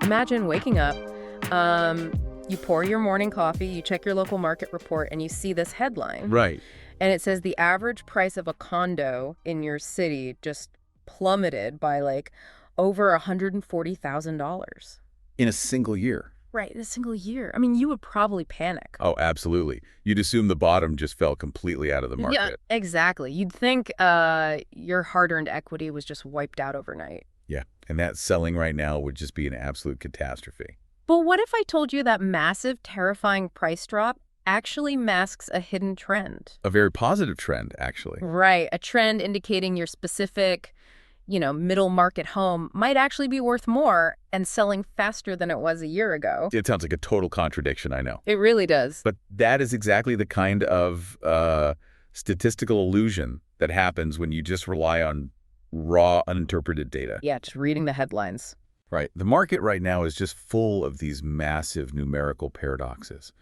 Imagine waking up, you pour your morning coffee, you check your local market report, and you see this headline. Right. And it says the average price of a condo in your city just plummeted by like over $140,000. In a single year. Right, in a single year. I mean, you would probably panic. Oh, absolutely. You'd assume the bottom just fell completely out of the market. Yeah, exactly. You'd think your hard-earned equity was just wiped out overnight. Yeah, and that selling right now would just be an absolute catastrophe. But what if I told you that massive, terrifying price drop actually masks a hidden trend? A very positive trend, actually. Right, a trend indicating your specific, middle market home might actually be worth more and selling faster than it was a year ago. It sounds like a total contradiction, I know. It really does. But that is exactly the kind of statistical illusion that happens when you just rely on raw, uninterpreted data. Yeah, just reading the headlines. Right. The market right now is just full of these massive numerical paradoxes,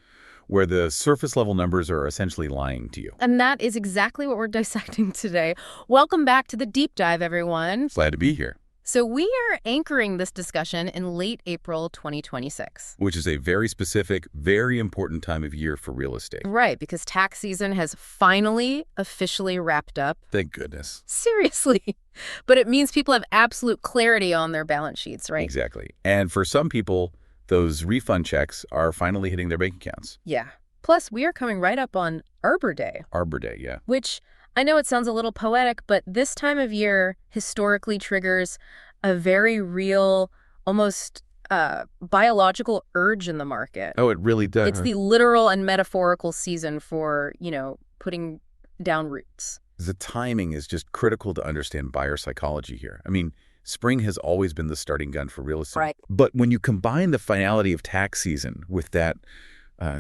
where the surface level numbers are essentially lying to you. And that is exactly what we're dissecting today. Welcome back to the deep dive, everyone. Glad to be here. So we are anchoring this discussion in late April 2026. Which is a very specific, very important time of year for real estate. Right, because tax season has finally officially wrapped up. Thank goodness. Seriously. But it means people have absolute clarity on their balance sheets, right? Exactly. And for some people, those refund checks are finally hitting their bank accounts. Yeah. Plus, we are coming right up on Arbor Day. Arbor Day, yeah. Which, I know it sounds a little poetic, but this time of year historically triggers a very real, almost biological urge in the market. Oh, it really does. It's the literal and metaphorical season for, putting down roots. The timing is just critical to understand buyer psychology here. I mean, spring has always been the starting gun for real estate. Right. But when you combine the finality of tax season with that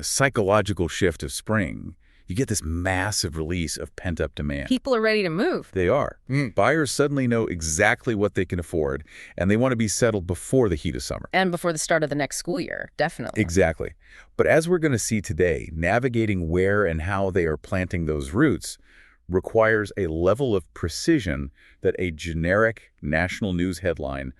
psychological shift of spring, you get this massive release of pent-up demand. People are ready to move. They are. Buyers suddenly know exactly what they can afford, and they want to be settled before the heat of summer. And before the start of the next school year, definitely. Exactly. But as we're going to see today, navigating where and how they are planting those roots requires a level of precision that a generic national news headline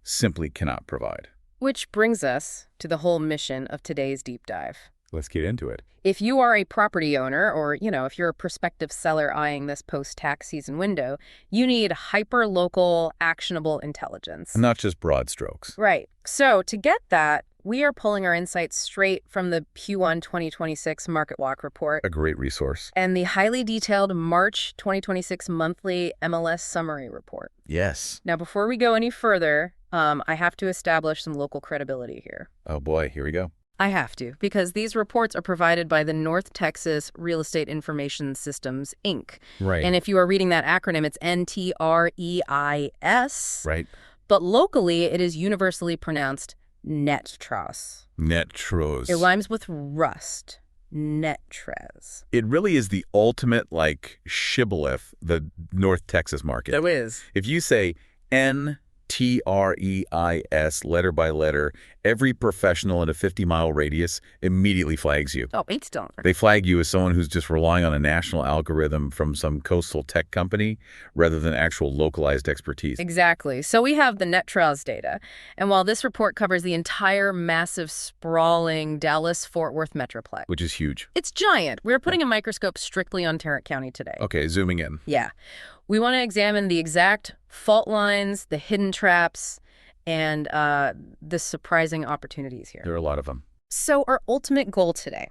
simply cannot provide. Which brings us to the whole mission of today's deep dive. Let's get into it. If you are a property owner or, if you're a prospective seller eyeing this post-tax season window, you need hyper-local, actionable intelligence. Not just broad strokes. Right. So to get that, we are pulling our insights straight from the Q1 2026 Market Walk report. A great resource. And the highly detailed March 2026 monthly MLS summary report. Yes. Now, before we go any further, I have to establish some local credibility here. Oh boy, here we go. I have to, because these reports are provided by the North Texas Real Estate Information Systems, Inc. Right. And if you are reading that acronym, it's NTREIS. Right. But locally, it is universally pronounced Netras. Netros. It rhymes with rust. Netras. It really is the ultimate, shibboleth, the North Texas market. That is. If you say NTREIS letter by letter, every professional in a 50-mile radius immediately flags you. Oh, it's done. They flag you as someone who's just relying on a national algorithm from some coastal tech company rather than actual localized expertise. Exactly. So we have the Netras data. And while this report covers the entire massive, sprawling Dallas-Fort Worth metroplex, Which is huge. it's giant. We're putting a microscope strictly on Tarrant County today. Okay, zooming in. Yeah. We want to examine the exact fault lines, the hidden traps, and the surprising opportunities here. There are a lot of them. So our ultimate goal today,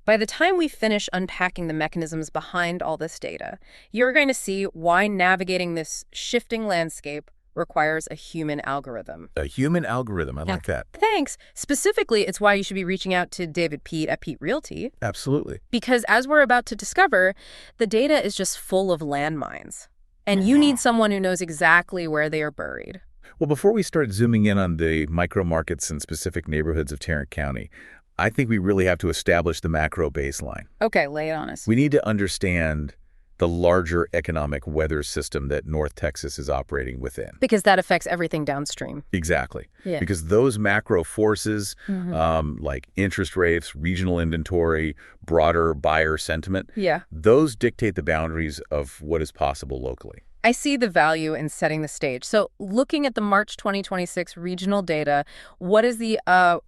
by the time we finish unpacking the mechanisms behind all this data, you're going to see why navigating this shifting landscape requires a human algorithm. A human algorithm. I like that. Thanks. Specifically, it's why you should be reaching out to David Peet at Peet Realty. Absolutely. Because as we're about to discover, the data is just full of landmines. And you need someone who knows exactly where they are buried. Well, before we start zooming in on the micro markets and specific neighborhoods of Tarrant County, I think we really have to establish the macro baseline. Okay, lay it on us. We need to understand the larger economic weather system that North Texas is operating within. Because that affects everything downstream. Exactly. Yeah. Because those macro forces, like interest rates, regional inventory, broader buyer sentiment, Yeah. those dictate the boundaries of what is possible locally. I see the value in setting the stage. So looking at the March 2026 regional data, what is the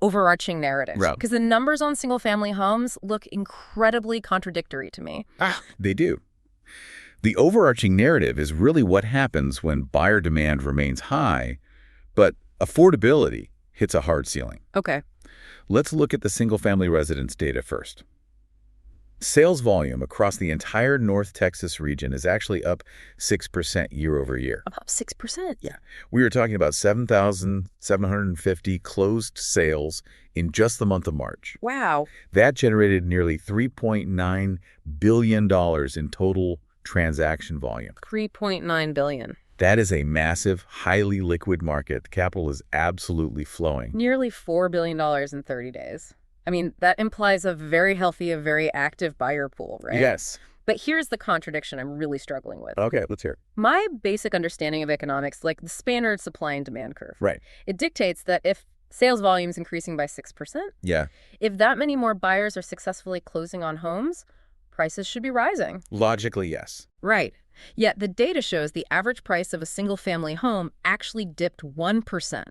overarching narrative? Right. Because the numbers on single-family homes look incredibly contradictory to me. They do. The overarching narrative is really what happens when buyer demand remains high, but affordability hits a hard ceiling. Okay. Let's look at the single-family residence data first. Sales volume across the entire North Texas region is actually up 6% year over year. About 6%. Yeah. We are talking about 7,750 closed sales in just the month of March. Wow. That generated nearly $3.9 billion in total transaction volume. 3.9 billion. That is a massive, highly liquid market. The capital is absolutely flowing. Nearly $4 billion in 30 days. I mean, that implies a very healthy, a very active buyer pool, right? Yes. But here's the contradiction I'm really struggling with. Okay, let's hear it. My basic understanding of economics, like the standard supply and demand curve, Right. it dictates that if sales volume is increasing by 6%, Yeah. if that many more buyers are successfully closing on homes, prices should be rising. Logically, yes. Right. Yet the data shows the average price of a single-family home actually dipped 1%,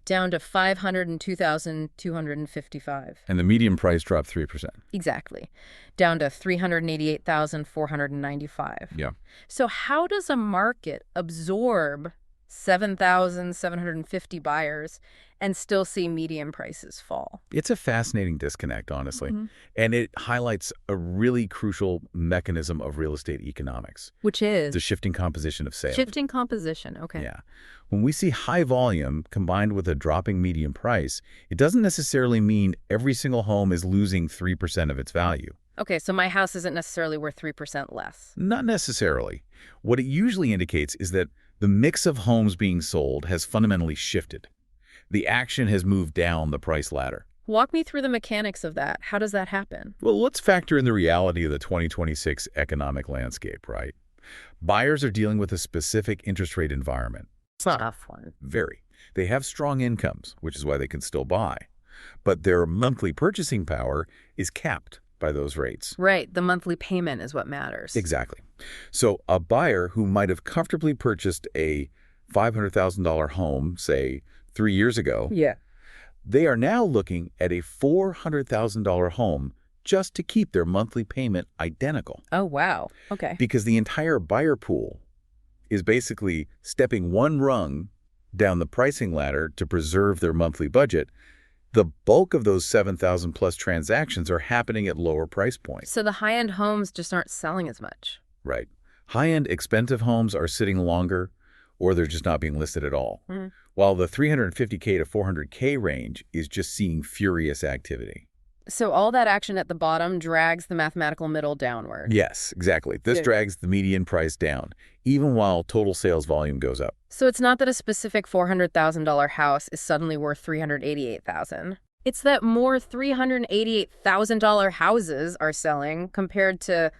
down to $502,255. And the median price dropped 3%. Exactly. Down to $388,495. Yeah. So how does a market absorb 7,750 buyers and still see median prices fall? It's a fascinating disconnect, honestly. Mm-hmm. And it highlights a really crucial mechanism of real estate economics. Which is? The shifting composition of sales. Shifting composition, okay. Yeah. When we see high volume combined with a dropping median price, it doesn't necessarily mean every single home is losing 3% of its value. Okay, so my house isn't necessarily worth 3% less. Not necessarily. What it usually indicates is that the mix of homes being sold has fundamentally shifted. The action has moved down the price ladder. Walk me through the mechanics of that. How does that happen? Well, let's factor in the reality of the 2026 economic landscape, right? Buyers are dealing with a specific interest rate environment. Tough one. Very. They have strong incomes, which is why they can still buy. But their monthly purchasing power is capped by those rates. Right. The monthly payment is what matters. Exactly. So a buyer who might have comfortably purchased a $500,000 home, say, 3 years ago, Yeah. they are now looking at a $400,000 home just to keep their monthly payment identical. Oh, wow. Okay. Because the entire buyer pool is basically stepping one rung down the pricing ladder to preserve their monthly budget. The bulk of those 7,000 plus transactions are happening at lower price points. So the high-end homes just aren't selling as much. Right. High-end expensive homes are sitting longer, or they're just not being listed at all. Mm-hmm. While the $350K to $400K range is just seeing furious activity. So all that action at the bottom drags the mathematical middle downward. Yes, exactly. This drags the median price down, even while total sales volume goes up. So it's not that a specific $400,000 house is suddenly worth $388,000. It's that more $388,000 houses are selling compared to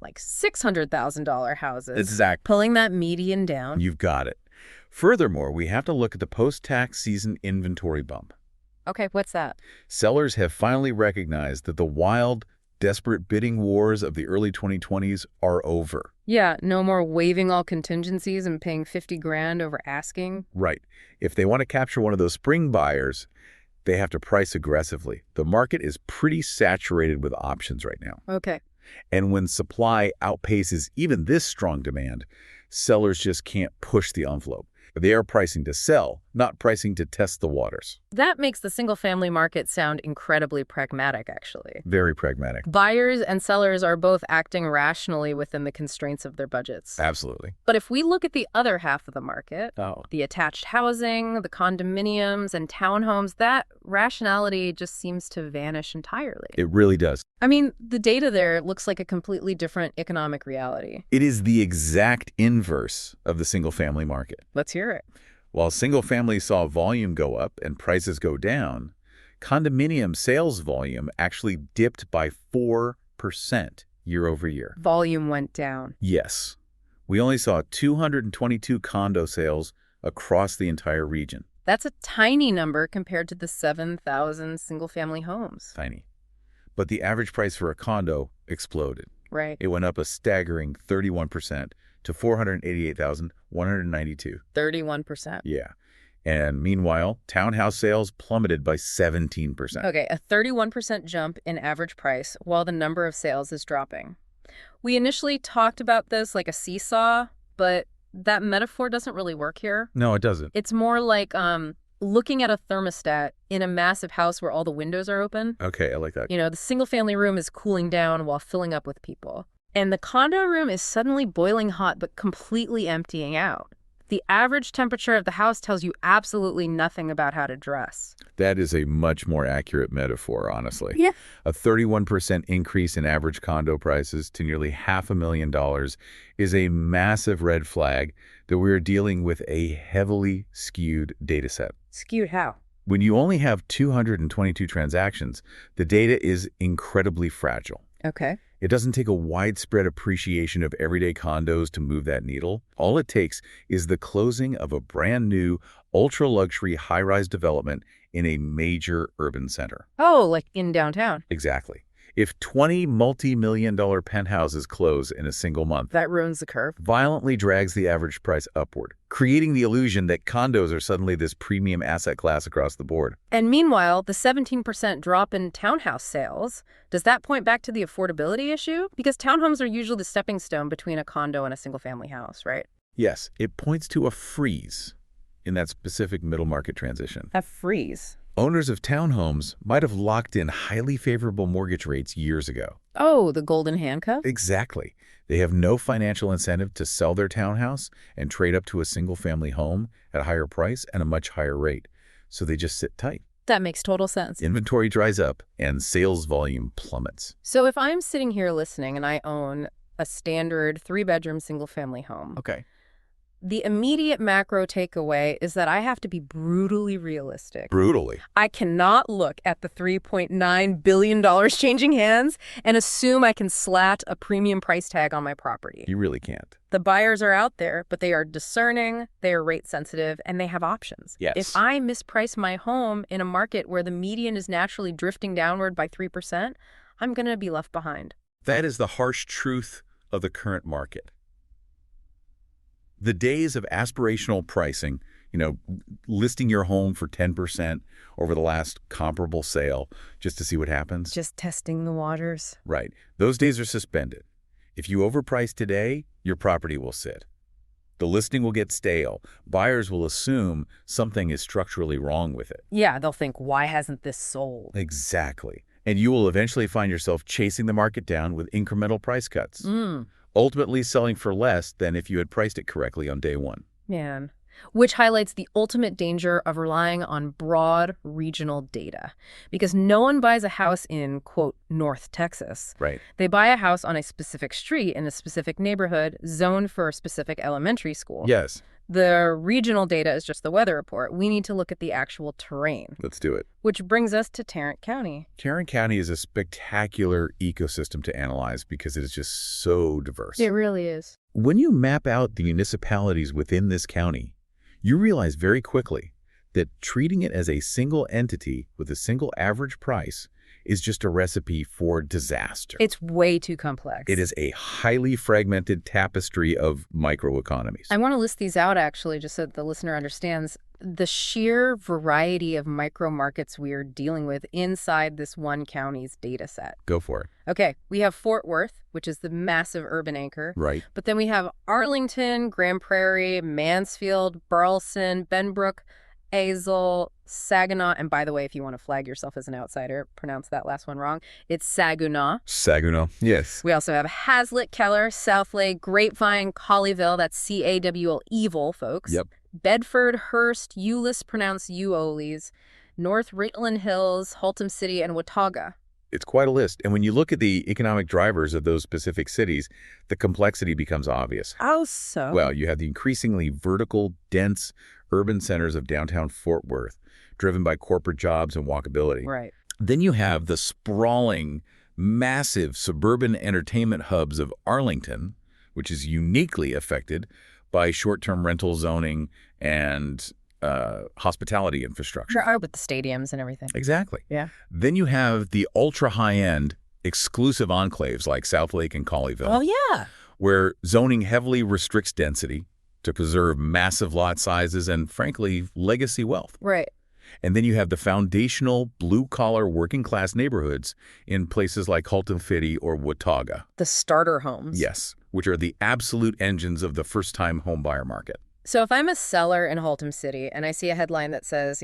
like $600,000 houses. Exactly. Pulling that median down. You've got it. Furthermore, we have to look at the post-tax season inventory bump. Okay, what's that? Sellers have finally recognized that the wild, desperate bidding wars of the early 2020s are over. Yeah, no more waiving all contingencies and paying $50,000 over asking. Right. If they want to capture one of those spring buyers, they have to price aggressively. The market is pretty saturated with options right now. Okay. And when supply outpaces even this strong demand, sellers just can't push the envelope. They are pricing to sell, not pricing to test the waters. That makes the single-family market sound incredibly pragmatic, actually. Very pragmatic. Buyers and sellers are both acting rationally within the constraints of their budgets. Absolutely. But if we look at the other half of the market, Oh. the attached housing, the condominiums, and townhomes, that rationality just seems to vanish entirely. It really does. I mean, the data there looks like a completely different economic reality. It is the exact inverse of the single-family market. Let's hear it. While single-family saw volume go up and prices go down, condominium sales volume actually dipped by 4% year over year. Volume went down. Yes. We only saw 222 condo sales across the entire region. That's a tiny number compared to the 7,000 single-family homes. Tiny. But the average price for a condo exploded. Right. It went up a staggering 31% to 488,192. 31%. Yeah. And meanwhile, townhouse sales plummeted by 17%. Okay, a 31% jump in average price while the number of sales is dropping. We initially talked about this like a seesaw, but that metaphor doesn't really work here. No, it doesn't. It's more like looking at a thermostat in a massive house where all the windows are open. Okay, I like that. You know, the single-family room is cooling down while filling up with people. And the condo room is suddenly boiling hot but completely emptying out. The average temperature of the house tells you absolutely nothing about how to dress. That is a much more accurate metaphor, honestly. Yeah. A 31% increase in average condo prices to nearly $500,000 is a massive red flag that we're dealing with a heavily skewed data set. Skewed how? When you only have 222 transactions, the data is incredibly fragile. Okay. It doesn't take a widespread appreciation of everyday condos to move that needle. All it takes is the closing of a brand new, ultra-luxury high-rise development in a major urban center. Oh, like in downtown. Exactly. If 20 multi-million-dollar penthouses close in a single month, That ruins the curve. violently drags the average price upward, creating the illusion that condos are suddenly this premium asset class across the board. And meanwhile, the 17% drop in townhouse sales, does that point back to the affordability issue? Because townhomes are usually the stepping stone between a condo and a single-family house, right? Yes, it points to a freeze in that specific middle market transition. A freeze. Owners of townhomes might have locked in highly favorable mortgage rates years ago. Oh, the golden handcuff? Exactly. They have no financial incentive to sell their townhouse and trade up to a single-family home at a higher price and a much higher rate. So they just sit tight. That makes total sense. Inventory dries up and sales volume plummets. So if I'm sitting here listening and I own a standard 3-bedroom single-family home, Okay. the immediate macro takeaway is that I have to be brutally realistic. Brutally. I cannot look at the $3.9 billion changing hands and assume I can slat a premium price tag on my property. You really can't. The buyers are out there, but they are discerning, they are rate sensitive, and they have options. Yes. If I misprice my home in a market where the median is naturally drifting downward by 3%, I'm going to be left behind. That is the harsh truth of the current market. The days of aspirational pricing, listing your home for 10% over the last comparable sale just to see what happens. Just testing the waters. Right. Those days are suspended. If you overprice today, your property will sit. The listing will get stale. Buyers will assume something is structurally wrong with it. Yeah, they'll think, why hasn't this sold? Exactly. And you will eventually find yourself chasing the market down with incremental price cuts. Ultimately selling for less than if you had priced it correctly on day one. Man. Which highlights the ultimate danger of relying on broad regional data. Because no one buys a house in, quote, North Texas. Right. They buy a house on a specific street in a specific neighborhood zoned for a specific elementary school. Yes. The regional data is just the weather report. We need to look at the actual terrain. Let's do it. Which brings us to Tarrant County. Tarrant County is a spectacular ecosystem to analyze because it is just so diverse. It really is. When you map out the municipalities within this county, you realize very quickly that treating it as a single entity with a single average price is just a recipe for disaster. It's way too complex. It is a highly fragmented tapestry of microeconomies. I want to list these out, actually, just so the listener understands the sheer variety of micro markets we're dealing with inside this one county's data set. Go for it. Okay, we have Fort Worth, which is the massive urban anchor. Right. But then we have Arlington, Grand Prairie, Mansfield, Burleson, Benbrook, Azle, Saginaw, and by the way, if you want to flag yourself as an outsider, pronounce that last one wrong, it's Saginaw. Saginaw, yes. We also have Hazlitt, Keller, Southlake, Grapevine, Colleyville, that's C-A-W-L, evil, folks. Yep. Bedford, Hearst, Euless, pronounced Uoles, North Rutland Hills, Haltom City, and Watauga. It's quite a list. And when you look at the economic drivers of those specific cities, the complexity becomes obvious. How so? Well, you have the increasingly vertical, dense urban centers of downtown Fort Worth, driven by corporate jobs and walkability. Right. Then you have the sprawling, massive suburban entertainment hubs of Arlington, which is uniquely affected by short-term rental zoning and hospitality infrastructure. Sure, with the stadiums and everything. Exactly. Yeah. Then you have the ultra-high-end exclusive enclaves like Southlake and Colleyville. Oh, yeah. where zoning heavily restricts density to preserve massive lot sizes and, frankly, legacy wealth. Right. And then you have the foundational blue-collar working-class neighborhoods in places like Haltom City or Watauga. The starter homes. Yes, which are the absolute engines of the first-time homebuyer market. So if I'm a seller in Haltom City and I see a headline that says,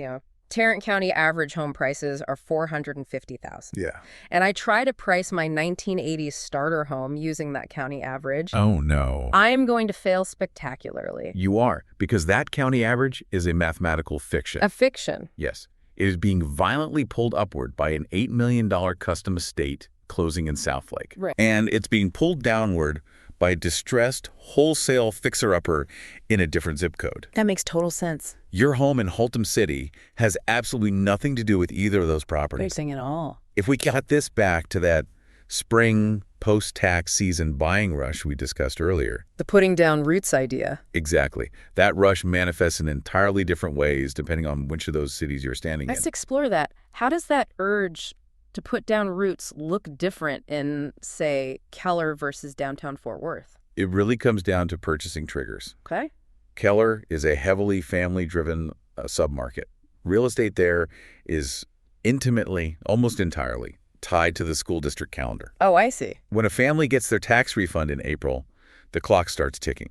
Tarrant County average home prices are $450,000. Yeah. And I try to price my 1980s starter home using that county average. Oh, no. I'm going to fail spectacularly. You are, because that county average is a mathematical fiction. A fiction. Yes. It is being violently pulled upward by an $8 million custom estate closing in Southlake. Right. And it's being pulled downward by a distressed wholesale fixer-upper in a different zip code. That makes total sense. Your home in Haltom City has absolutely nothing to do with either of those properties. Nothing at all. If we cut this back to that spring post-tax season buying rush we discussed earlier. The putting down roots idea. Exactly. That rush manifests in entirely different ways depending on which of those cities you're standing in. Let's explore that. How does that urge to put down roots look different in, say, Keller versus downtown Fort Worth? It really comes down to purchasing triggers. Okay. Keller is a heavily family-driven submarket. Real estate there is intimately, almost entirely, tied to the school district calendar. Oh, I see. When a family gets their tax refund in April, the clock starts ticking.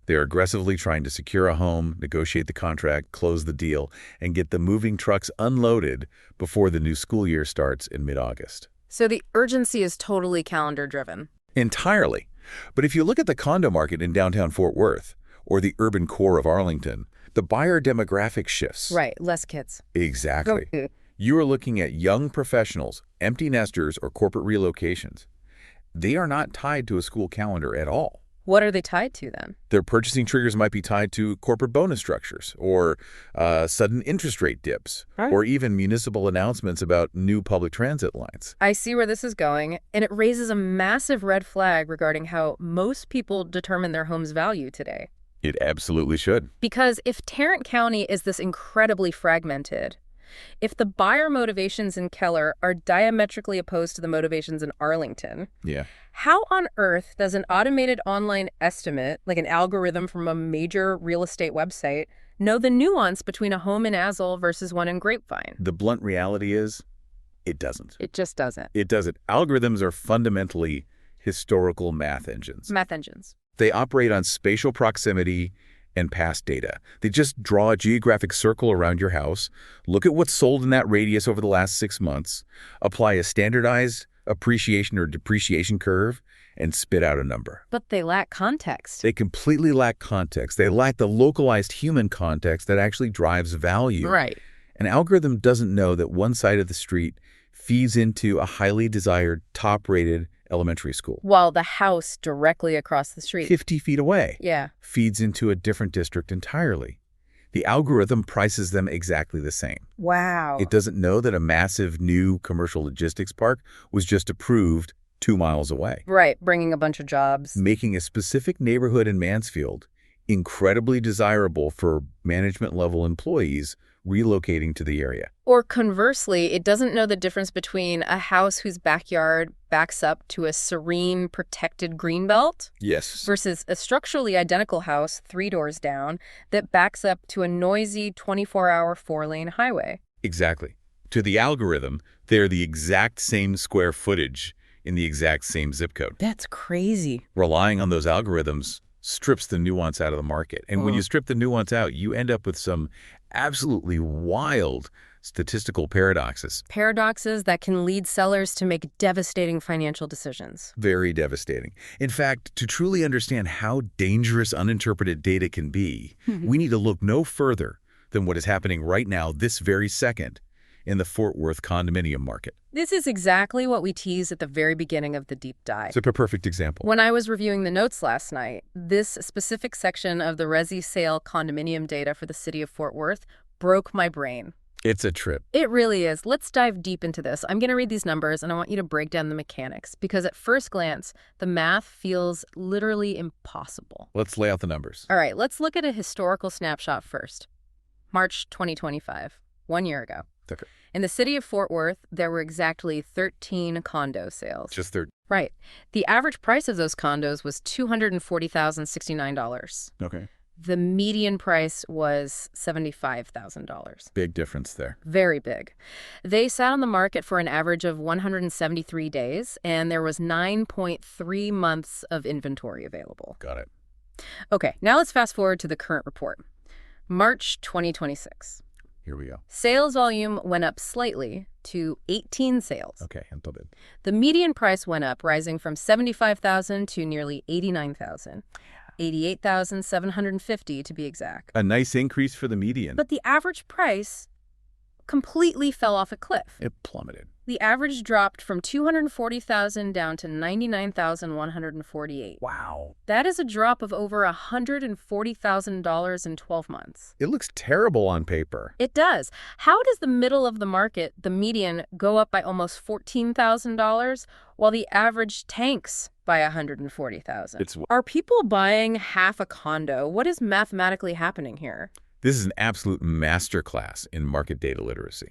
They're aggressively trying to secure a home, negotiate the contract, close the deal, and get the moving trucks unloaded before the new school year starts in mid-August. So the urgency is totally calendar-driven. Entirely. But if you look at the condo market in downtown Fort Worth or the urban core of Arlington, the buyer demographic shifts. Right, less kids. Exactly. Okay. You are looking at young professionals, empty nesters, or corporate relocations. They are not tied to a school calendar at all. What are they tied to then? Their purchasing triggers might be tied to corporate bonus structures or sudden interest rate dips, Right. or even municipal announcements about new public transit lines. I see where this is going, and it raises a massive red flag regarding how most people determine their home's value today. It absolutely should. Because if Tarrant County is this incredibly fragmented, if the buyer motivations in Keller are diametrically opposed to the motivations in Arlington, Yeah. how on earth does an automated online estimate, like an algorithm from a major real estate website, know the nuance between a home in Azle versus one in Grapevine? The blunt reality is, it doesn't. It just doesn't. It doesn't. Algorithms are fundamentally historical math engines. Math engines. They operate on spatial proximity and past data. They just draw a geographic circle around your house, look at what's sold in that radius over the last 6 months, apply a standardized appreciation or depreciation curve, and spit out a number. But they lack context. They completely lack context. They lack the localized human context that actually drives value. Right. An algorithm doesn't know that one side of the street feeds into a highly desired, top-rated elementary school. While the house directly across the street. 50 feet away. Yeah. Feeds into a different district entirely. The algorithm prices them exactly the same. Wow. It doesn't know that a massive new commercial logistics park was just approved 2 miles away, Right, bringing a bunch of jobs. making a specific neighborhood in Mansfield incredibly desirable for management-level employees relocating to the area. Or conversely, it doesn't know the difference between a house whose backyard backs up to a serene, protected greenbelt Yes. versus a structurally identical house 3 doors down that backs up to a noisy 24-hour 4-lane highway. Exactly. To the algorithm, they're the exact same square footage in the exact same zip code. That's crazy. Relying on those algorithms strips the nuance out of the market. And when you strip the nuance out, you end up with some absolutely wild statistical paradoxes. Paradoxes that can lead sellers to make devastating financial decisions. Very devastating. In fact, to truly understand how dangerous uninterpreted data can be, we need to look no further than what is happening right now, this very second, in the Fort Worth condominium market. This is exactly what we teased at the very beginning of the deep dive. It's a perfect example. When I was reviewing the notes last night, this specific section of the Resi sale condominium data for the city of Fort Worth broke my brain. It's a trip. It really is. Let's dive deep into this. I'm going to read these numbers, and I want you to break down the mechanics, because at first glance, the math feels literally impossible. Let's lay out the numbers. All right, let's look at a historical snapshot first. March 2025, 1 year ago. Okay. In the city of Fort Worth, there were exactly 13 condo sales. Just their... Right. The average price of those condos was $240,069. Okay. The median price was $75,000. Big difference there. Very big. They sat on the market for an average of 173 days, and there was 9.3 months of inventory available. Got it. Okay, now let's fast forward to the current report. March 2026. Here we go. Sales volume went up slightly to 18 sales. Okay, entonces. The median price went up, rising from $75,000 to nearly $89,000. $88,750 to be exact. A nice increase for the median. But the average price completely fell off a cliff. It plummeted. The average dropped from $240,000 down to $99,148. Wow. That is a drop of over $140,000 in 12 months. It looks terrible on paper. It does. How does the middle of the market, the median, go up by almost $14,000 while the average tanks by $140,000? Are people buying half a condo? What is mathematically happening here? This is an absolute masterclass in market data literacy,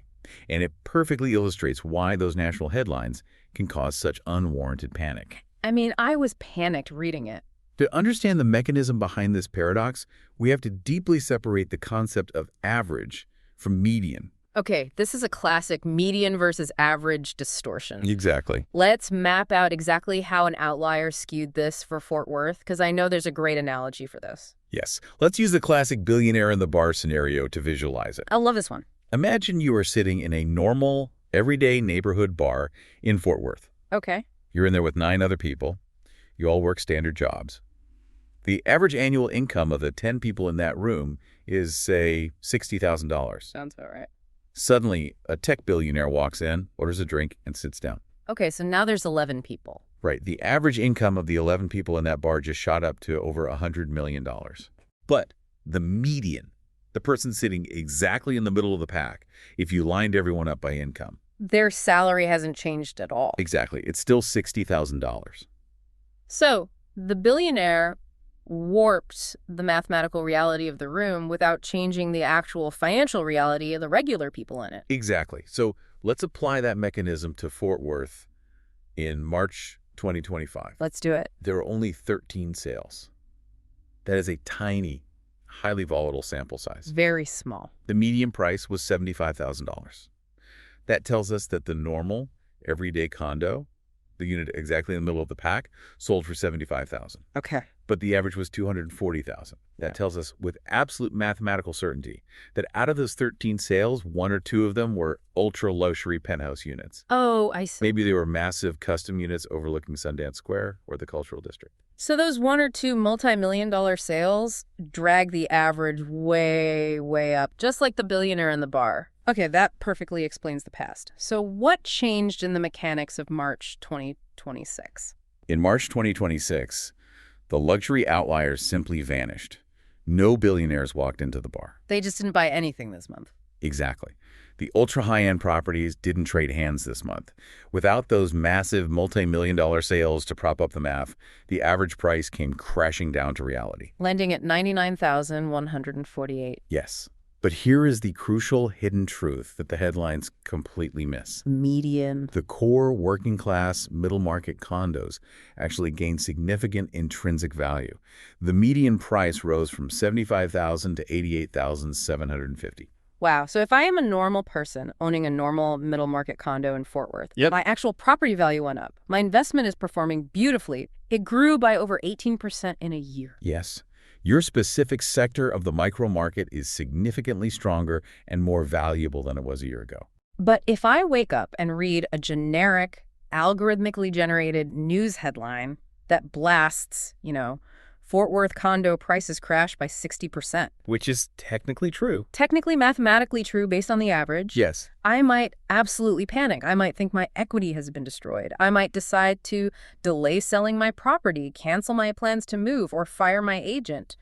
and it perfectly illustrates why those national headlines can cause such unwarranted panic. I mean, I was panicked reading it. To understand the mechanism behind this paradox, we have to deeply separate the concept of average from median. Okay, this is a classic median versus average distortion. Exactly. Let's map out exactly how an outlier skewed this for Fort Worth, because I know there's a great analogy for this. Yes. Let's use the classic billionaire in the bar scenario to visualize it. I love this one. Imagine you are sitting in a normal, everyday neighborhood bar in Fort Worth. Okay. You're in there with 9 other people. You all work standard jobs. The average annual income of the 10 people in that room is, say, $60,000. Sounds about right. Suddenly, a tech billionaire walks in, orders a drink, and sits down. Okay, so now there's 11 people. Right. The average income of the 11 people in that bar just shot up to over $100 million. But the median, the person sitting exactly in the middle of the pack, if you lined everyone up by income. Their salary hasn't changed at all. Exactly. It's still $60,000. So the billionaire warped the mathematical reality of the room without changing the actual financial reality of the regular people in it. Exactly. So let's apply that mechanism to Fort Worth in March 2025. Let's do it. There are only 13 sales. That is a tiny, highly volatile sample size. Very small. The median price was $75,000. That tells us that the normal, everyday condo, the unit exactly in the middle of the pack, sold for $75,000. Okay. But the average was $240,000. That tells us with absolute mathematical certainty that out of those 13 sales, 1 or 2 of them were ultra-luxury penthouse units. Oh, I see. Maybe they were massive custom units overlooking Sundance Square or the Cultural District. So those 1 or 2 multi-million-dollar sales drag the average way, way up, just like the billionaire in the bar. Okay, that perfectly explains the past. So what changed in the mechanics of March 2026? In March 2026, the luxury outliers simply vanished. No billionaires walked into the bar. They just didn't buy anything this month. Exactly. The ultra-high-end properties didn't trade hands this month. Without those massive multi-million-dollar sales to prop up the math, the average price came crashing down to reality. Landing at $99,148. Yes. But here is the crucial hidden truth that the headlines completely miss. Median. The core working-class, middle-market condos actually gained significant intrinsic value. The median price rose from $75,000 to $88,750. Wow. So if I am a normal person owning a normal middle-market condo in Fort Worth, my actual property value went up. My investment is performing beautifully. It grew by over 18% in a year. Yes. Your specific sector of the micro market is significantly stronger and more valuable than it was a year ago. But if I wake up and read a generic, algorithmically generated news headline that blasts, Fort Worth condo prices crashed by 60%. Which is technically true. Technically, mathematically true based on the average. Yes. I might absolutely panic. I might think my equity has been destroyed. I might decide to delay selling my property, cancel my plans to move, or fire my agent.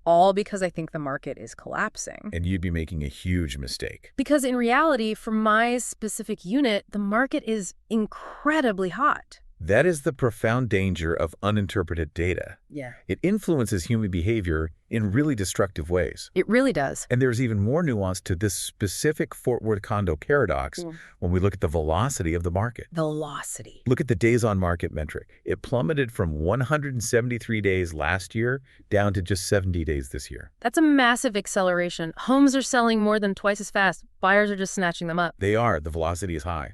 All because I think the market is collapsing. And you'd be making a huge mistake. Because in reality, for my specific unit, the market is incredibly hot. That is the profound danger of uninterpreted data. Yeah. It influences human behavior in really destructive ways. It really does. And there's even more nuance to this specific Fort Worth condo paradox when we look at the velocity of the market. Velocity. Look at the days on market metric. It plummeted from 173 days last year down to just 70 days this year. That's a massive acceleration. Homes are selling more than twice as fast. Buyers are just snatching them up. They are. The velocity is high.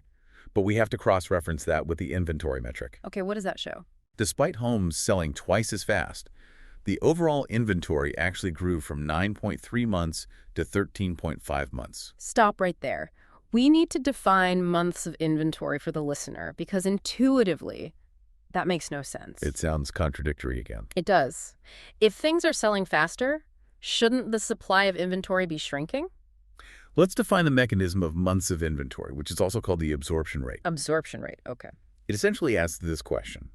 But we have to cross-reference that with the inventory metric. Okay, what does that show? Despite homes selling twice as fast, the overall inventory actually grew from 9.3 months to 13.5 months. Stop right there. We need to define months of inventory for the listener because intuitively, that makes no sense. It sounds contradictory again. It does. If things are selling faster, shouldn't the supply of inventory be shrinking? Let's define the mechanism of months of inventory, which is also called the absorption rate. Absorption rate, okay. It essentially asks this question.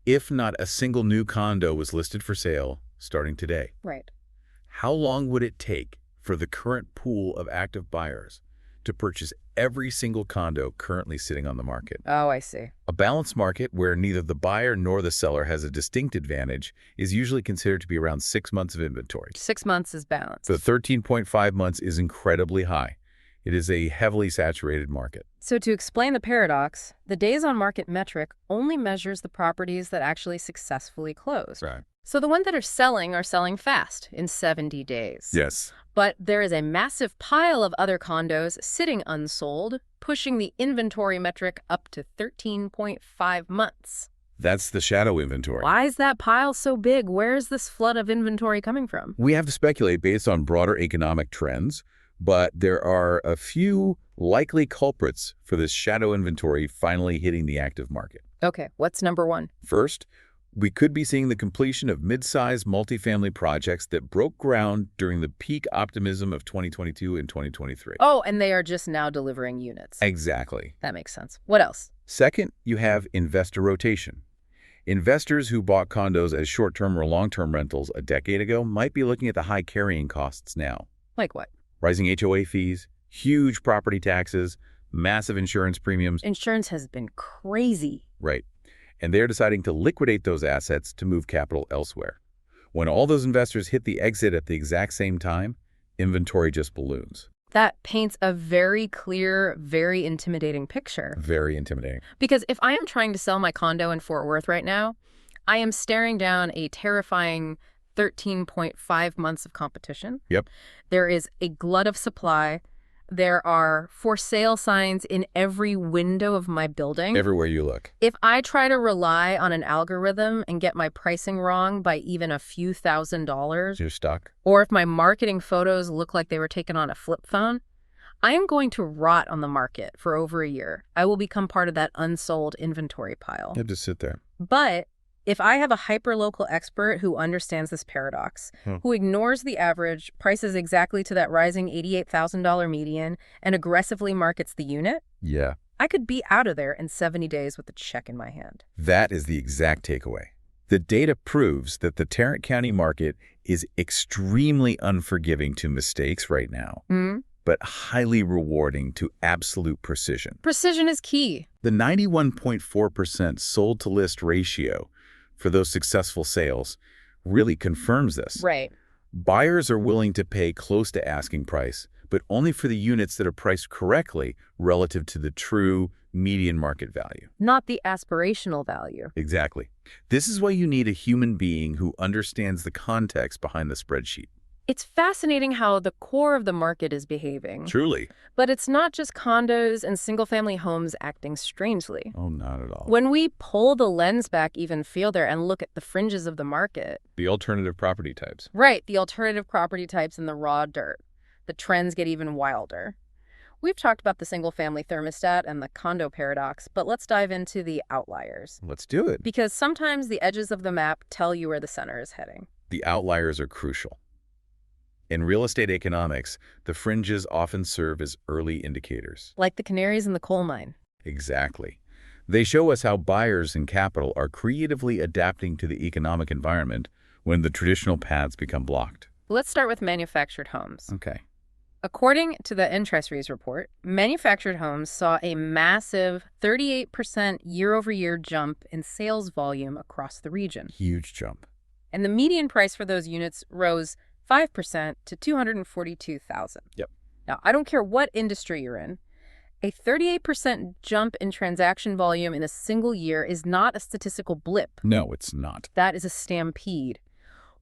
If not a single new condo was listed for sale starting today, Right. how long would it take for the current pool of active buyers to purchase every single condo currently sitting on the market? Oh, I see. A balanced market where neither the buyer nor the seller has a distinct advantage is usually considered to be around 6 months of inventory. 6 months is balanced. The 13.5 months is incredibly high. It is a heavily saturated market. So to explain the paradox, the days on market metric only measures the properties that actually successfully closed. Right. So the ones that are selling fast in 70 days. Yes. But there is a massive pile of other condos sitting unsold, pushing the inventory metric up to 13.5 months. That's the shadow inventory. Why is that pile so big? Where is this flood of inventory coming from? We have to speculate based on broader economic trends, but there are a few likely culprits for this shadow inventory finally hitting the active market. Okay, what's number one? First, we could be seeing the completion of mid-sized multifamily projects that broke ground during the peak optimism of 2022 and 2023. Oh, and they are just now delivering units. Exactly. That makes sense. What else? Second, you have investor rotation. Investors who bought condos as short-term or long-term rentals a decade ago might be looking at the high carrying costs now. Like what? Rising HOA fees, huge property taxes, massive insurance premiums. Insurance has been crazy. Right. And they're deciding to liquidate those assets to move capital elsewhere. When all those investors hit the exit at the exact same time, inventory just balloons. That paints a very clear, very intimidating picture. Very intimidating. Because if I am trying to sell my condo in Fort Worth right now, I am staring down a terrifying 13.5 months of competition. Yep. There is a glut of supply. There are for sale signs in every window of my building. Everywhere you look. If I try to rely on an algorithm and get my pricing wrong by even a few $1,000s, You're stuck. or if my marketing photos look like they were taken on a flip phone, I am going to rot on the market for over a year. I will become part of that unsold inventory pile. You have to sit there. But if I have a hyper-local expert who understands this paradox, who ignores the average, prices exactly to that rising $88,000 median, and aggressively markets the unit, Yeah. I could be out of there in 70 days with a check in my hand. That is the exact takeaway. The data proves that the Tarrant County market is extremely unforgiving to mistakes right now, but highly rewarding to absolute precision. Precision is key. The 91.4% sold-to-list ratio for those successful sales really confirms this. Right. Buyers are willing to pay close to asking price, but only for the units that are priced correctly relative to the true median market value. Not the aspirational value. Exactly. This is why you need a human being who understands the context behind the spreadsheet. It's fascinating how the core of the market is behaving. Truly. But it's not just condos and single-family homes acting strangely. Oh, not at all. When we pull the lens back even further and look at the fringes of the market. The alternative property types. Right, the alternative property types and the raw dirt. The trends get even wilder. We've talked about the single-family thermostat and the condo paradox, but let's dive into the outliers. Let's do it. Because sometimes the edges of the map tell you where the center is heading. The outliers are crucial. In real estate economics, the fringes often serve as early indicators. Like the canaries in the coal mine. Exactly. They show us how buyers and capital are creatively adapting to the economic environment when the traditional paths become blocked. Let's start with manufactured homes. Okay. According to the InteresRe's report, manufactured homes saw a massive 38% year-over-year jump in sales volume across the region. Huge jump. And the median price for those units rose 5% to $242,000. Yep. Now, I don't care what industry you're in, a 38% jump in transaction volume in a single year is not a statistical blip. No, it's not. That is a stampede.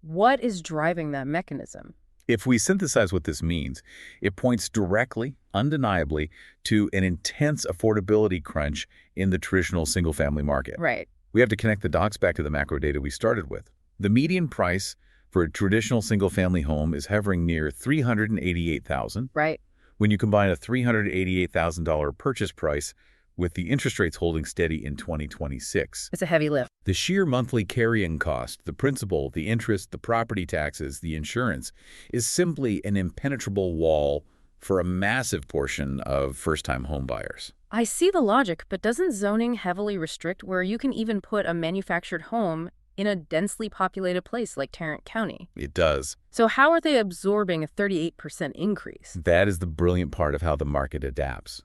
What is driving that mechanism? If we synthesize what this means, it points directly, undeniably, to an intense affordability crunch in the traditional single-family market. Right. We have to connect the dots back to the macro data we started with. The median price for a traditional single-family home is hovering near $388,000. Right. When you combine a $388,000 purchase price with the interest rates holding steady in 2026. It's a heavy lift. The sheer monthly carrying cost, the principal, the interest, the property taxes, the insurance, is simply an impenetrable wall for a massive portion of first-time home buyers. I see the logic, but doesn't zoning heavily restrict where you can even put a manufactured home in a densely populated place like Tarrant County? It does. So how are they absorbing a 38% increase? That is the brilliant part of how the market adapts.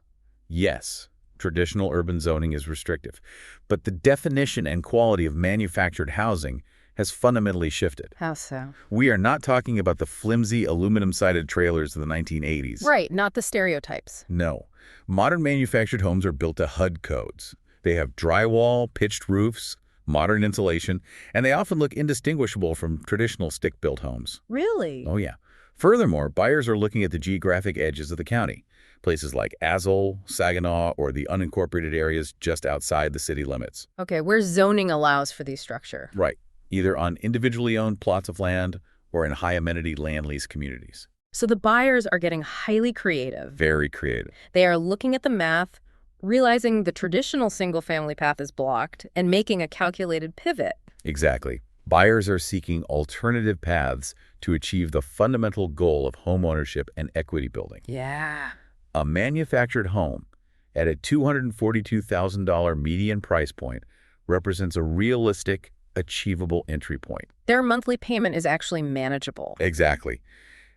Yes, traditional urban zoning is restrictive, but the definition and quality of manufactured housing has fundamentally shifted. How so? We are not talking about the flimsy aluminum-sided trailers of the 1980s. Right, not the stereotypes. No. Modern manufactured homes are built to HUD codes. They have drywall, pitched roofs, modern insulation, and they often look indistinguishable from traditional stick-built homes. Really? Oh, yeah. Furthermore, buyers are looking at the geographic edges of the county, places like Azle, Saginaw, or the unincorporated areas just outside the city limits. Okay, where zoning allows for these structure. Right, either on individually owned plots of land or in high-amenity land lease communities. So the buyers are getting highly creative. Very creative. They are looking at the math, realizing the traditional single-family path is blocked, and making a calculated pivot. Exactly. Buyers are seeking alternative paths to achieve the fundamental goal of homeownership and equity building. Yeah. A manufactured home at a $242,000 median price point represents a realistic, achievable entry point. Their monthly payment is actually manageable. Exactly.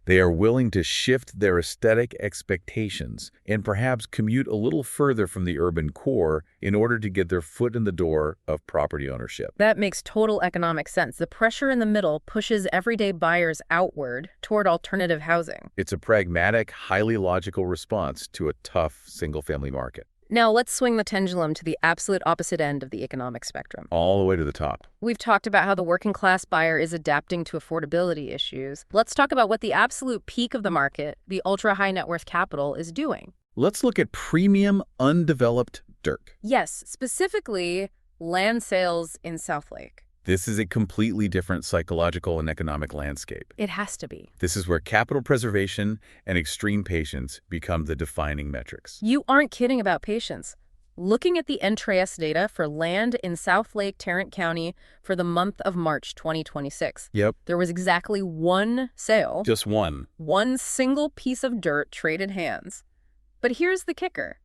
They are willing to shift their aesthetic expectations and perhaps commute a little further from the urban core in order to get their foot in the door of property ownership. That makes total economic sense. The pressure in the middle pushes everyday buyers outward toward alternative housing. It's a pragmatic, highly logical response to a tough single-family market. Now let's swing the pendulum to the absolute opposite end of the economic spectrum. All the way to the top. We've talked about how the working class buyer is adapting to affordability issues. Let's talk about what the absolute peak of the market, the ultra-high net worth capital, is doing. Let's look at premium undeveloped dirt. Yes, specifically land sales in Southlake. This is a completely different psychological and economic landscape. It has to be. This is where capital preservation and extreme patience become the defining metrics. You aren't kidding about patience. Looking at the NTRAS data for land in Southlake, Tarrant County for the month of March 2026. Yep. There was exactly one sale. Just one. One single piece of dirt traded hands. But here's the kicker.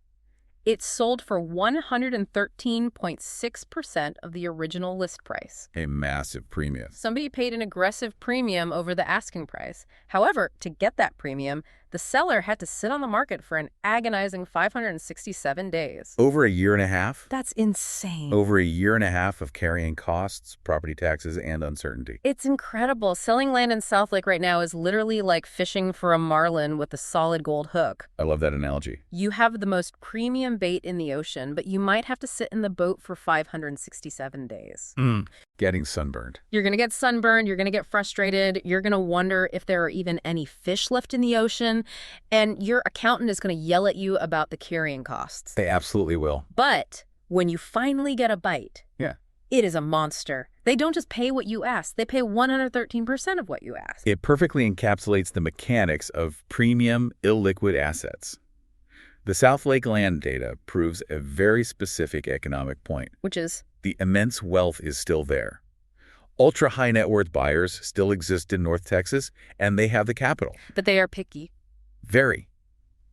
It sold for 113.6% of the original list price. A massive premium. Somebody paid an aggressive premium over the asking price. However, to get that premium, the seller had to sit on the market for an agonizing 567 days. Over a year and a half? That's insane. Over a year and a half of carrying costs, property taxes, and uncertainty. It's incredible. Selling land in Southlake right now is literally like fishing for a marlin with a solid gold hook. I love that analogy. You have the most premium bait in the ocean, but you might have to sit in the boat for 567 days. Getting sunburned. You're going to get sunburned. You're going to get frustrated. You're going to wonder if there are even any fish left in the ocean. And your accountant is going to yell at you about the carrying costs. They absolutely will. But when you finally get a bite, it is a monster. They don't just pay what you ask. They pay 113% of what you ask. It perfectly encapsulates the mechanics of premium, illiquid assets. The Southlake land data proves a very specific economic point. Which is? The immense wealth is still there. Ultra-high net worth buyers still exist in North Texas, and they have the capital. But they are picky. Very.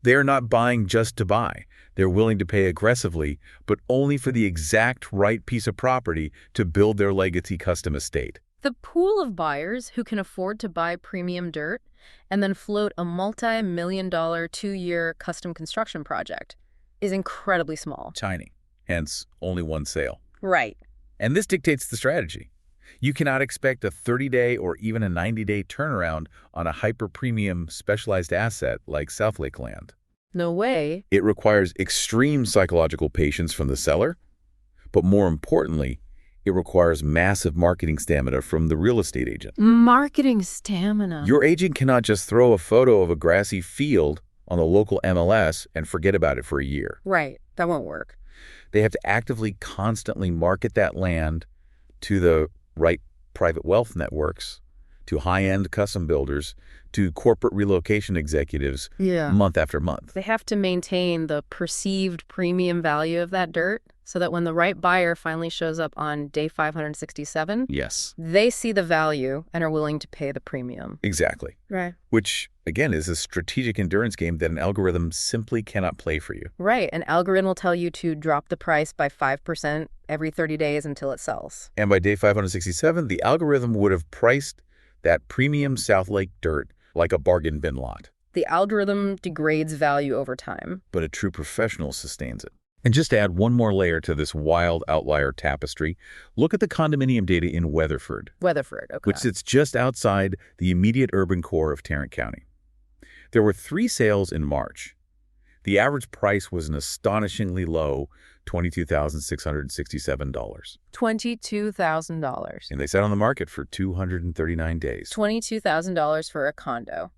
They are not buying just to buy. They're willing to pay aggressively, but only for the exact right piece of property to build their legacy custom estate. The pool of buyers who can afford to buy premium dirt and then float a multi-million-dollar 2-year custom construction project is incredibly small. Tiny. Hence, only one sale. Right. And this dictates the strategy. You cannot expect a 30-day or even a 90-day turnaround on a hyper-premium specialized asset like Southlake land. No way. It requires extreme psychological patience from the seller, but more importantly, it requires massive marketing stamina from the real estate agent. Marketing stamina. Your agent cannot just throw a photo of a grassy field on the local MLS and forget about it for a year. Right. That won't work. They have to actively, constantly market that land to the right private wealth networks, to high-end custom builders, to corporate relocation executives month after month. They have to maintain the perceived premium value of that dirt so that when the right buyer finally shows up on day 567, Yes. they see the value and are willing to pay the premium. Exactly. Right. Which, again, is a strategic endurance game that an algorithm simply cannot play for you. Right. An algorithm will tell you to drop the price by 5% every 30 days until it sells. And by day 567, the algorithm would have priced that premium Southlake dirt like a bargain bin lot. The algorithm degrades value over time. But a true professional sustains it. And just to add one more layer to this wild outlier tapestry, look at the condominium data in Weatherford. Weatherford, okay. Which sits just outside the immediate urban core of Tarrant County. There were 3 sales in March. The average price was an astonishingly low $22,667. $22,000. And they sat on the market for 239 days. $22,000 for a condo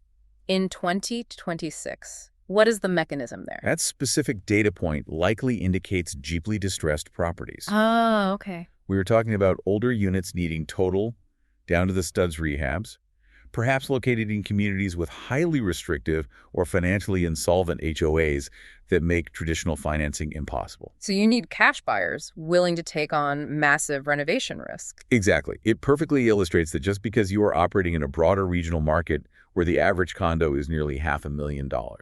in 2026. What is the mechanism there? That specific data point likely indicates deeply distressed properties. Oh, okay. We were talking about older units needing total, down to the studs rehabs, perhaps located in communities with highly restrictive or financially insolvent HOAs that make traditional financing impossible. So you need cash buyers willing to take on massive renovation risk. Exactly. It perfectly illustrates that just because you are operating in a broader regional market where the average condo is nearly $500,000.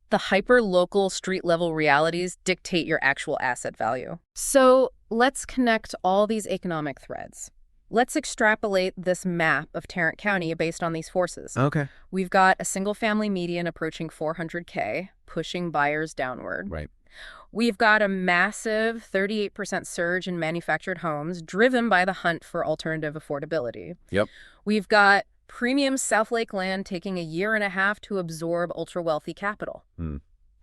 The hyper-local street-level realities dictate your actual asset value. So let's connect all these economic threads. Let's extrapolate this map of Tarrant County based on these forces. Okay. We've got a single-family median approaching $400K, pushing buyers downward. Right. We've got a massive 38% surge in manufactured homes driven by the hunt for alternative affordability. Yep. We've got premium Southlake land taking a year and a half to absorb ultra-wealthy capital.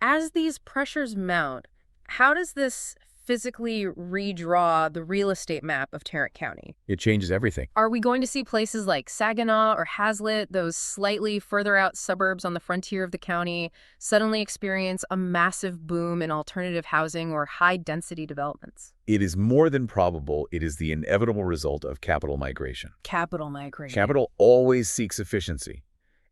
As these pressures mount, how does this physically redraw the real estate map of Tarrant County? It changes everything. Are we going to see places like Saginaw or Hazlitt, those slightly further out suburbs on the frontier of the county, suddenly experience a massive boom in alternative housing or high-density developments? It is more than probable it is the inevitable result of capital migration. Capital migration. Capital always seeks efficiency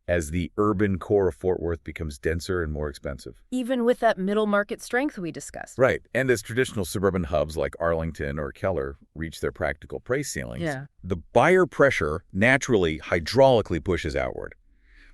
as the urban core of Fort Worth becomes denser and more expensive. Even with that middle market strength we discussed. Right. And as traditional suburban hubs like Arlington or Keller reach their practical price ceilings, the buyer pressure naturally hydraulically pushes outward.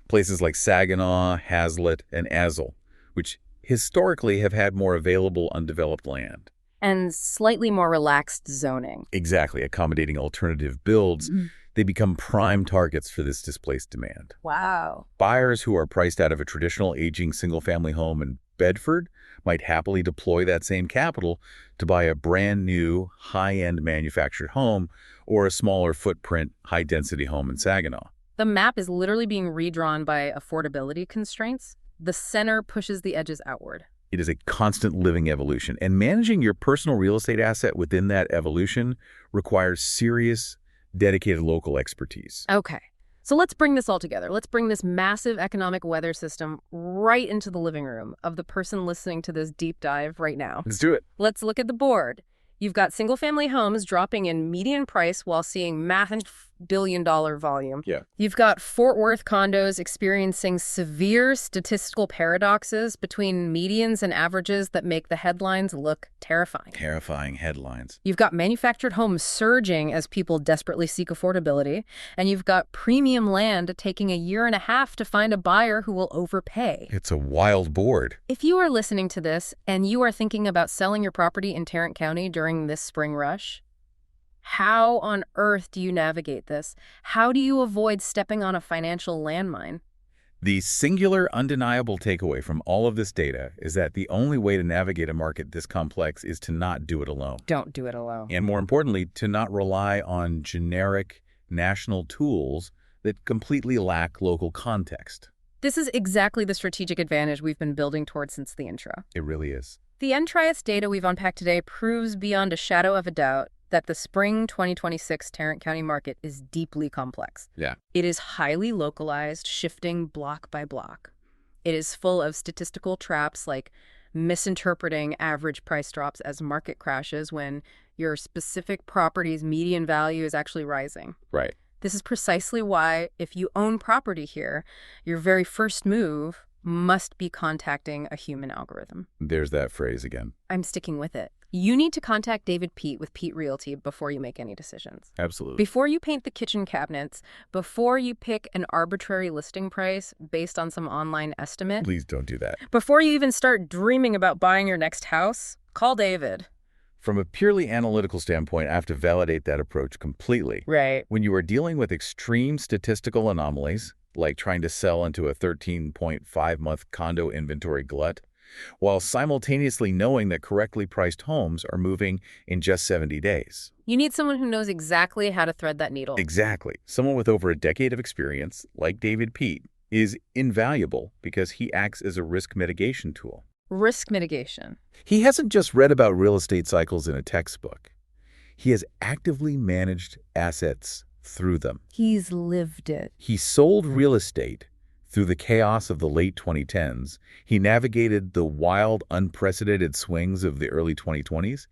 Places like Saginaw, Hazlitt, and Azle, which historically have had more available undeveloped land. And slightly more relaxed zoning. Exactly. Accommodating alternative builds, they become prime targets for this displaced demand. Wow. Buyers who are priced out of a traditional aging single-family home in Bedford might happily deploy that same capital to buy a brand new, high-end manufactured home or a smaller footprint, high-density home in Saginaw. The map is literally being redrawn by affordability constraints. The center pushes the edges outward. It is a constant living evolution, and managing your personal real estate asset within that evolution requires serious, dedicated local expertise. Okay, so let's bring this all together. Let's bring this massive economic weather system right into the living room of the person listening to this deep dive right now. Let's do it. Let's look at the board. You've got single-family homes dropping in median price while seeing massive billion-dollar volume. Yeah. You've got Fort Worth condos experiencing severe statistical paradoxes between medians and averages that make the headlines look terrifying. Terrifying headlines. You've got manufactured homes surging as people desperately seek affordability, and you've got premium land taking a year and a half to find a buyer who will overpay. It's a wild board. If you are listening to this and you are thinking about selling your property in Tarrant County during this spring rush, how on earth do you navigate this? How do you avoid stepping on a financial landmine? The singular, undeniable takeaway from all of this data is that the only way to navigate a market this complex is to not do it alone. Don't do it alone. And more importantly, to not rely on generic national tools that completely lack local context. This is exactly the strategic advantage we've been building towards since the intro. It really is. The NTRIAS data we've unpacked today proves beyond a shadow of a doubt that the spring 2026 Tarrant County market is deeply complex. Yeah. It is highly localized, shifting block by block. It is full of statistical traps like misinterpreting average price drops as market crashes when your specific property's median value is actually rising. Right. This is precisely why, if you own property here, your very first move must be contacting a human algorithm. There's that phrase again. I'm sticking with it. You need to contact David Peet with Peet Realty before you make any decisions. Absolutely. Before you paint the kitchen cabinets, before you pick an arbitrary listing price based on some online estimate, Please don't do that. before you even start dreaming about buying your next house, call David. From a purely analytical standpoint, I have to validate that approach completely. Right. When you are dealing with extreme statistical anomalies, like trying to sell into a 13.5-month condo inventory glut, while simultaneously knowing that correctly priced homes are moving in just 70 days. You need someone who knows exactly how to thread that needle. Exactly. Someone with over a decade of experience, like David Peet, is invaluable because he acts as a risk mitigation tool. Risk mitigation. He hasn't just read about real estate cycles in a textbook. He has actively managed assets through them. He's lived it. He sold real estate through the chaos of the late 2010s. He navigated the wild, unprecedented swings of the early 2020s,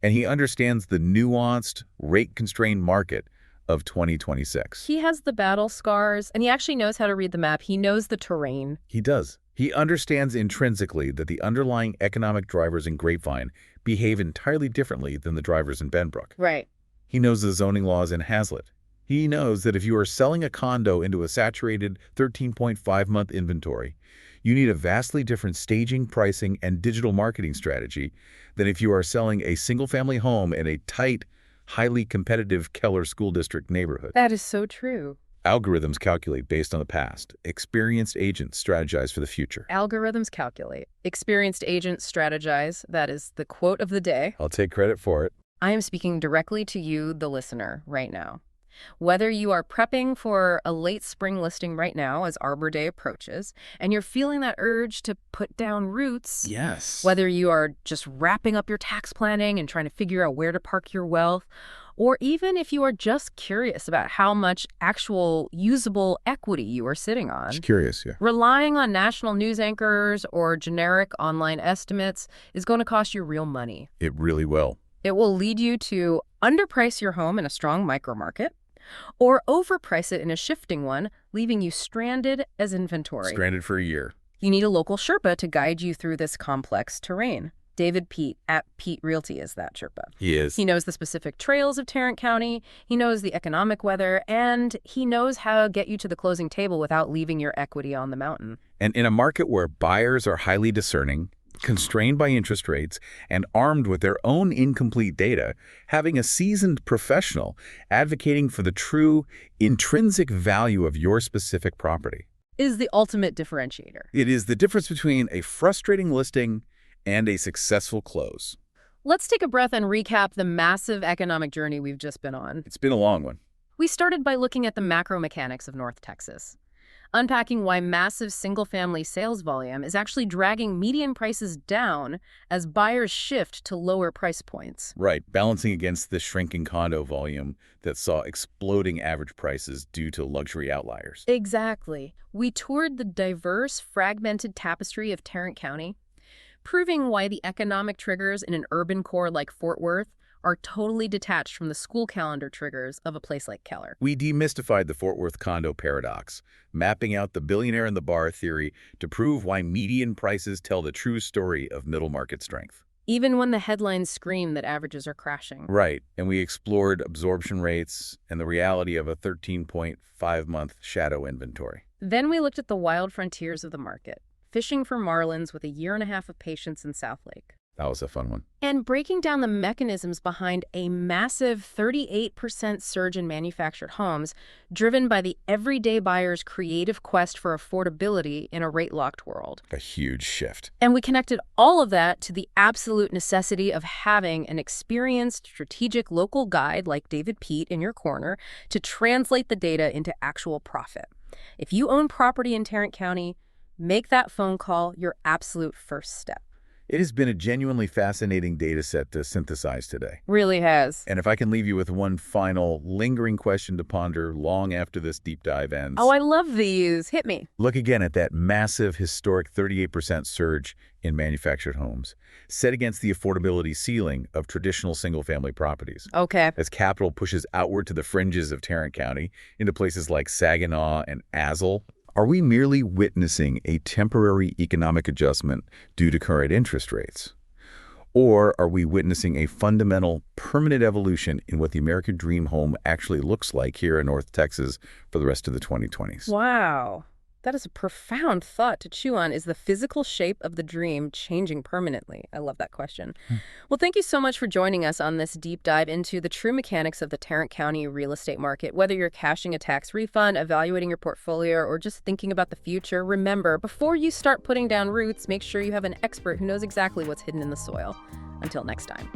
and he understands the nuanced, rate-constrained market of 2026. He has the battle scars, and he actually knows how to read the map. He knows the terrain. He does. He understands intrinsically that the underlying economic drivers in Grapevine behave entirely differently than the drivers in Benbrook. Right. He knows the zoning laws in Hazlitt. He knows that if you are selling a condo into a saturated 13.5-month inventory, you need a vastly different staging, pricing, and digital marketing strategy than if you are selling a single-family home in a tight, highly competitive Keller School District neighborhood. That is so true. Algorithms calculate based on the past. Experienced agents strategize for the future. Algorithms calculate. Experienced agents strategize. That is the quote of the day. I'll take credit for it. I am speaking directly to you, the listener, right now. Whether you are prepping for a late spring listing right now as Arbor Day approaches, and you're feeling that urge to put down roots. Yes. Whether you are just wrapping up your tax planning and trying to figure out where to park your wealth, or even if you are just curious about how much actual usable equity you are sitting on. Just curious, yeah. Relying on national news anchors or generic online estimates is going to cost you real money. It really will. It will lead you to underprice your home in a strong micromarket, or overprice it in a shifting one, leaving you stranded as inventory. Stranded for a year. You need a local Sherpa to guide you through this complex terrain. David Peet at Peet Realty is that Sherpa. He is. He knows the specific trails of Tarrant County, he knows the economic weather, and he knows how to get you to the closing table without leaving your equity on the mountain. And in a market where buyers are highly discerning, constrained by interest rates, and armed with their own incomplete data, having a seasoned professional advocating for the true, intrinsic value of your specific property is the ultimate differentiator. It is the difference between a frustrating listing and a successful close. Let's take a breath and recap the massive economic journey we've just been on. It's been a long one. We started by looking at the macro mechanics of North Texas, unpacking why massive single-family sales volume is actually dragging median prices down as buyers shift to lower price points. Right, balancing against the shrinking condo volume that saw exploding average prices due to luxury outliers. Exactly. We toured the diverse, fragmented tapestry of Tarrant County, proving why the economic triggers in an urban core like Fort Worth are totally detached from the school calendar triggers of a place like Keller. We demystified the Fort Worth condo paradox, mapping out the billionaire in the bar theory to prove why median prices tell the true story of middle market strength. Even when the headlines scream that averages are crashing. Right, and we explored absorption rates and the reality of a 13.5-month shadow inventory. Then we looked at the wild frontiers of the market, fishing for marlins with a year and a half of patience in Southlake. That was a fun one. And breaking down the mechanisms behind a massive 38% surge in manufactured homes, driven by the everyday buyer's creative quest for affordability in a rate-locked world. A huge shift. And we connected all of that to the absolute necessity of having an experienced, strategic local guide like David Peet in your corner to translate the data into actual profit. If you own property in Tarrant County, make that phone call your absolute first step. It has been a genuinely fascinating data set to synthesize today. Really has. And if I can leave you with one final lingering question to ponder long after this deep dive ends. Oh, I love these. Hit me. Look again at that massive historic 38% surge in manufactured homes, set against the affordability ceiling of traditional single-family properties. Okay. As capital pushes outward to the fringes of Tarrant County, into places like Saginaw and Azle, are we merely witnessing a temporary economic adjustment due to current interest rates? Or are we witnessing a fundamental, permanent evolution in what the American dream home actually looks like here in North Texas for the rest of the 2020s? Wow. That is a profound thought to chew on. Is the physical shape of the dream changing permanently? I love that question. Well, thank you so much for joining us on this deep dive into the true mechanics of the Tarrant County real estate market. Whether you're cashing a tax refund, evaluating your portfolio, or just thinking about the future, remember, before you start putting down roots, make sure you have an expert who knows exactly what's hidden in the soil. Until next time.